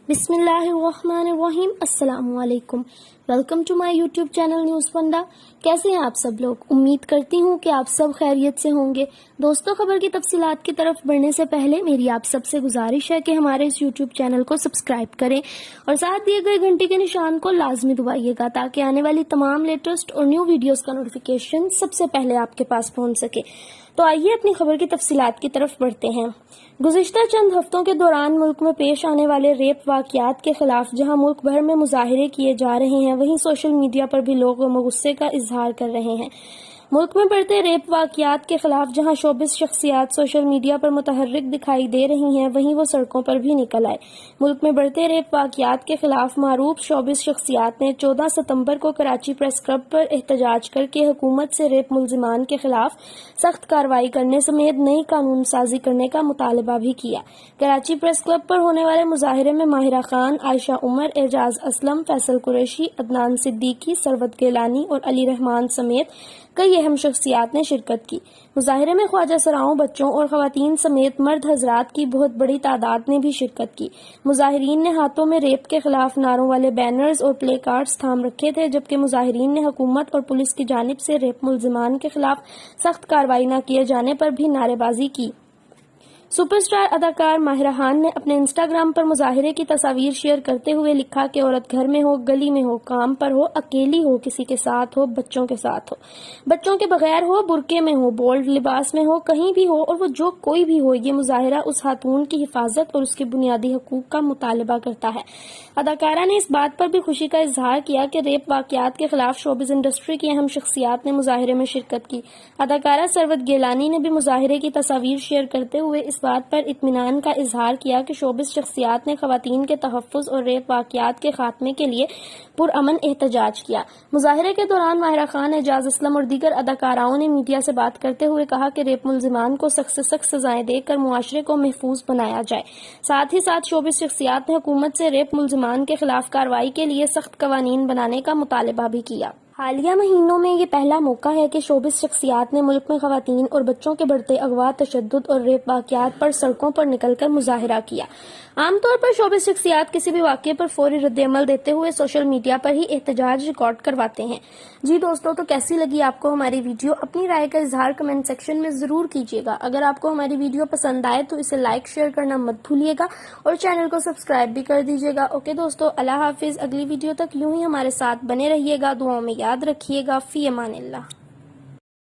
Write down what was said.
بسم اللہ الرحمن الرحیم۔ السلام علیکم، welcome to my YouTube channel News Panda. کیسے ہیں آپ سب لوگ؟ امید کرتی ہوں کہ آپ سب خیریت سے ہوں گے۔ دوستوں، خبر کی تفصیلات کی طرف بڑھنے سے پہلے میری آپ سب سے گزارش ہے کہ ہمارے اس یوٹیوب چینل کو سبسکرائب کریں اور ساتھ دیے گئے گھنٹی کے نشان کو لازمی دبائیے گا تاکہ آنے والی تمام لیٹسٹ اور نیو ویڈیوز کا نوٹیفیکیشن سب سے پہلے آپ کے پاس پہنچ سکے۔ تو آئیے اپنی خبر کی تفصیلات کی طرف بڑھتے ہیں۔ گزشتہ چند ہفتوں کے دوران ملک میں پیش آنے والے ریپ واقعات کے خلاف جہاں ملک بھر میں مظاہرے کیے جا رہے ہیں، وہیں سوشل میڈیا پر بھی لوگ غصے کا اظہار کر رہے ہیں۔ ملک میں بڑھتے ریپ واقعات کے خلاف جہاں شوبز شخصیات سوشل میڈیا پر متحرک دکھائی دے رہی ہیں، وہیں وہ سڑکوں پر بھی نکل آئے۔ ملک میں بڑھتے ریپ واقعات کے خلاف معروف شوبز شخصیات نے 14 ستمبر کو کراچی پریس کلب پر احتجاج کر کے حکومت سے ریپ ملزمان کے خلاف سخت کارروائی کرنے سمیت نئی قانون سازی کرنے کا مطالبہ بھی کیا۔ کراچی پریس کلب پر ہونے والے مظاہرے میں ماہرہ خان، عائشہ عمر، اعجاز اسلم، فیصل قریشی، عدنان صدیقی، ثروت گیلانی اور علی رحمان سمیت کئی اہم شخصیات نے شرکت کی۔ مظاہرے میں خواجہ سراؤں، بچوں اور خواتین سمیت مرد حضرات کی بہت بڑی تعداد نے بھی شرکت کی۔ مظاہرین نے ہاتھوں میں ریپ کے خلاف نعروں والے بینرز اور پلے کارڈز تھام رکھے تھے، جبکہ مظاہرین نے حکومت اور پولیس کی جانب سے ریپ ملزمان کے خلاف سخت کارروائی نہ کیے جانے پر بھی نعرے بازی کی۔ سپر اسٹار اداکار ماہرہ خان نے اپنے انسٹاگرام پر مظاہرے کی تصاویر شیئر کرتے ہوئے لکھا کہ عورت گھر میں ہو، گلی میں ہو، کام پر ہو، اکیلی ہو، کسی کے ساتھ ہو، بچوں کے ساتھ ہو، بچوں کے بغیر ہو، برقعے میں ہو، بولڈ لباس میں ہو، کہیں بھی ہو اور وہ جو کوئی بھی ہو، یہ مظاہرہ اس خاتون کی حفاظت اور اس کے بنیادی حقوق کا مطالبہ کرتا ہے۔ اداکارہ نے اس بات پر بھی خوشی کا اظہار کیا کہ ریپ واقعات کے خلاف شوبز انڈسٹری کی اہم شخصیات نے مظاہرے میں شرکت کی۔ اداکارہ ثروت گیلانی نے بھی مظاہرے کی تصاویر شیئر کرتے ہوئے اس بات پر اطمینان کا اظہار کیا کہ شوبز شخصیات نے خواتین کے تحفظ اور ریپ واقعات کے خاتمے کے لیے پرامن احتجاج کیا۔ مظاہرے کے دوران ماہرہ خان، اعجاز اسلم اور دیگر اداکاراؤں نے میڈیا سے بات کرتے ہوئے کہا کہ ریپ ملزمان کو سخت سے سخت سزائیں دے کر معاشرے کو محفوظ بنایا جائے۔ ساتھ ہی ساتھ شوبز شخصیات نے حکومت سے ریپ ملزمان کے خلاف کارروائی کے لیے سخت قوانین بنانے کا مطالبہ بھی کیا۔ حالیہ مہینوں میں یہ پہلا موقع ہے کہ شوبز شخصیات نے ملک میں خواتین اور بچوں کے بڑھتے اغوا، تشدد اور ریپ واقعات پر سڑکوں پر نکل کر مظاہرہ کیا۔ عام طور پر شوبز شخصیات کسی بھی واقعے پر فوری رد عمل دیتے ہوئے سوشل میڈیا پر ہی احتجاج ریکارڈ کرواتے ہیں۔ جی دوستوں، تو کیسی لگی آپ کو ہماری ویڈیو؟ اپنی رائے کا اظہار کمنٹ سیکشن میں ضرور کیجیے گا۔ اگر آپ کو ہماری ویڈیو پسند آئے تو اسے لائک شیئر کرنا مت بھولیے گا اور چینل کو سبسکرائب بھی کر دیجیے گا۔ اوکے دوستوں، اللہ حافظ۔ اگلی ویڈیو تک یوں ہی ہمارے ساتھ بنے رہیے گا، دعاؤں میں یاد رکھیے گا۔ فی امان اللہ۔